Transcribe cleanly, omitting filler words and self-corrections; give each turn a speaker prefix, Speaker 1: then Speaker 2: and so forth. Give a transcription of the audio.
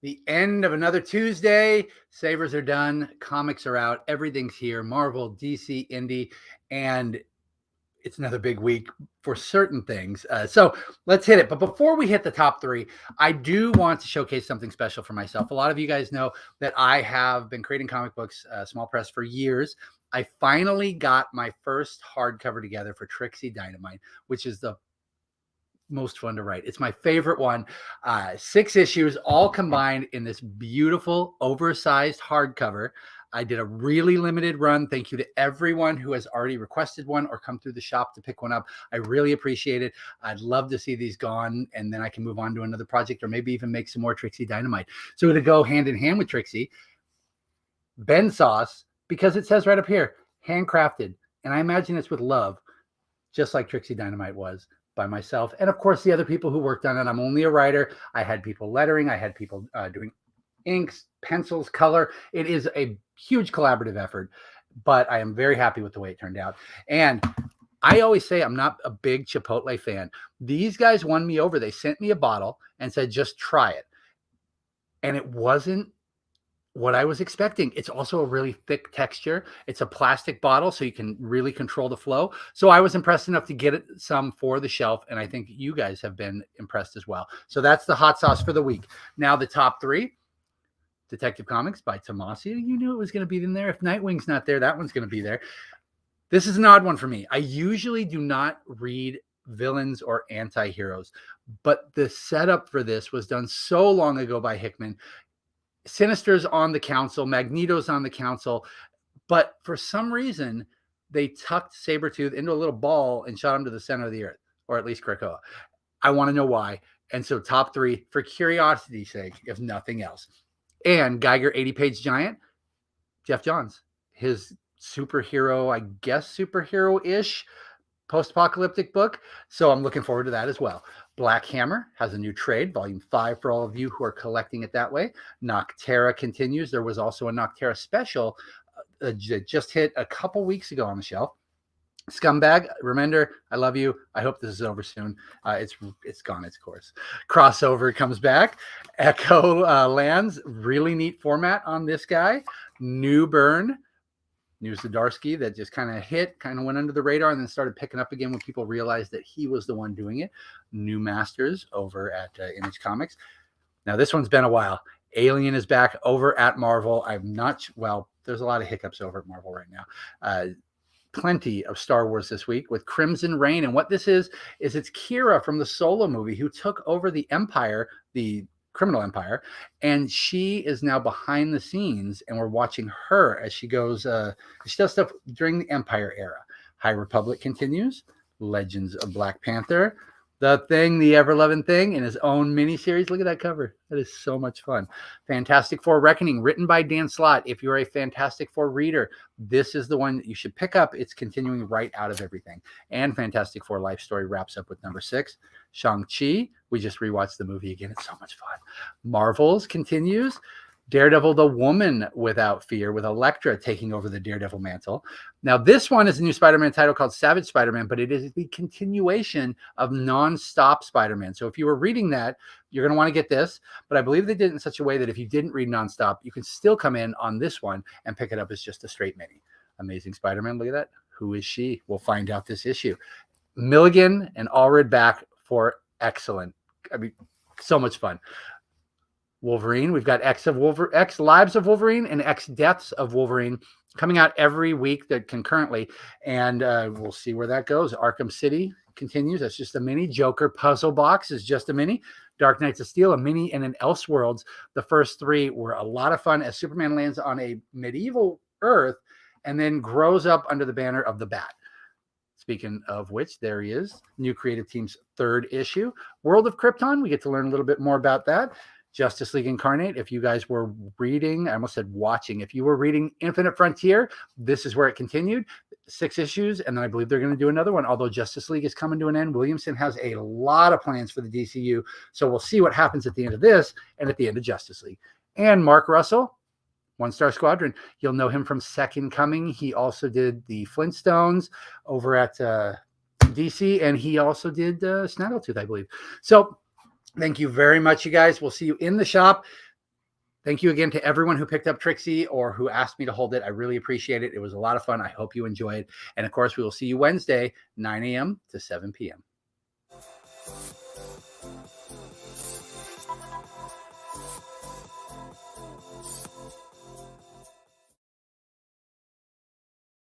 Speaker 1: The end of another Tuesday. Sabres are done. Comics are out. Everything's here. Marvel, DC, Indie, and it's another big week for certain things. So let's hit it. But before we hit the top three, I do want to showcase something special for myself. A lot of you guys know that I have been creating comic books, small press, for years. I finally got my first hardcover together for Trixie Dynamite, which is the most fun to write. It's my favorite one. 6 issues all combined in this beautiful oversized hardcover. I did a really limited run. Thank you to everyone who has already requested one or come through the shop to pick one up. I really appreciate it. I'd love to see these gone, and then I can move on to another project or maybe even make some more Trixie Dynamite. So to go hand in hand with Trixie, Ben Sauce, because it says right up here, handcrafted. And I imagine it's with love, just like Trixie Dynamite was, by myself, and of course the other people who worked on it. I'm only a writer. I had people lettering, I had people doing inks, pencils, color. It is a huge collaborative effort, but I am very happy with the way it turned out. And I always say I'm not a big Chipotle fan. These guys won me over. They sent me a bottle and said, just try it. And it wasn't what I was expecting. It's also a really thick texture. It's a plastic bottle, so you can really control the flow. So I was impressed enough to get it some for the shelf, and I think you guys have been impressed as well. So that's the hot sauce for the week. Now the top three: Detective Comics by Tomasi. You knew it was going to be in there. If Nightwing's not there, that one's going to be there. This is an odd one for me. I usually do not read villains or anti-heroes, but the setup for this was done so long ago by Hickman. Sinister's on the council, Magneto's on the council, but for some reason they tucked Sabretooth into a little ball and shot him to the center of the earth, or at least Krakoa. I want to know why. And so top three, for curiosity's sake, if nothing else. And Geiger 80-page giant, Jeff Johns, his superhero, I guess superhero-ish post-apocalyptic book. So I'm looking forward to that as well. Black Hammer has a new trade, volume 5, for all of you who are collecting it that way. Nocterra continues. There was also a Nocterra special that just hit a couple weeks ago on the shelf. Scumbag, Remender, I love you. I hope this is over soon. It's gone its course. Crossover comes back. Echo lands, really neat format on this guy. New Burn, New Zdarsky, that just kind of went under the radar and then started picking up again when people realized that he was the one doing it. New Masters over at Image Comics. Now this one's been a while. Alien is back over at Marvel. There's a lot of hiccups over at Marvel right now. Plenty of Star Wars this week with Crimson Reign. And what this is it's Kira from the Solo movie who took over the Empire, the criminal empire, and she is now behind the scenes, and we're watching her as she goes she does stuff during the Empire era. High Republic continues. Legends of Black Panther, the Thing, the ever-loving Thing, in his own miniseries. Look at that cover. That is so much fun. Fantastic Four Reckoning, written by Dan Slott. If you're a Fantastic Four reader, this is the one that you should pick up. It's continuing right out of everything. And Fantastic Four Life Story wraps up with number 6. Shang Chi, we just rewatched the movie again. It's so much fun. Marvels continues. Daredevil, the Woman Without Fear, with Elektra taking over the Daredevil mantle. Now, this one is a new Spider-Man title called Savage Spider-Man, but it is the continuation of Non-Stop Spider-Man. So if you were reading that, you're going to want to get this, but I believe they did it in such a way that if you didn't read Non-Stop, you can still come in on this one and pick it up as just a straight mini. Amazing Spider-Man, look at that. Who is she? We'll find out this issue. Milligan and Allred back for excellent. I mean, so much fun. Wolverine, we've got X Lives of Wolverine and X Deaths of Wolverine coming out every week that concurrently, and we'll see where that goes. Arkham City continues. That's just a mini. Joker Puzzle Box is just a mini. Dark Knights of Steel, a mini, and an Elseworlds. The first 3 were a lot of fun as Superman lands on a medieval Earth and then grows up under the banner of the Bat. Speaking of which, there he is. New Creative Team's 3rd issue. World of Krypton, we get to learn a little bit more about that. Justice League Incarnate, if you guys were reading, I almost said watching, if you were reading Infinite Frontier, this is where it continued. 6 issues, and then I believe they're going to do another one, although Justice League is coming to an end. Williamson has a lot of plans for the DCU, so we'll see what happens at the end of this and at the end of Justice League. And Mark Russell, One Star Squadron. You'll know him from Second Coming. He also did the Flintstones over at DC, and he also did Snaggletooth, I believe. So thank you very much, you guys. We'll see you in the shop. Thank you again to everyone who picked up Trixie or who asked me to hold it. I really appreciate it. It was a lot of fun. I hope you enjoyed. And of course, we will see you Wednesday, 9 a.m. to 7 p.m.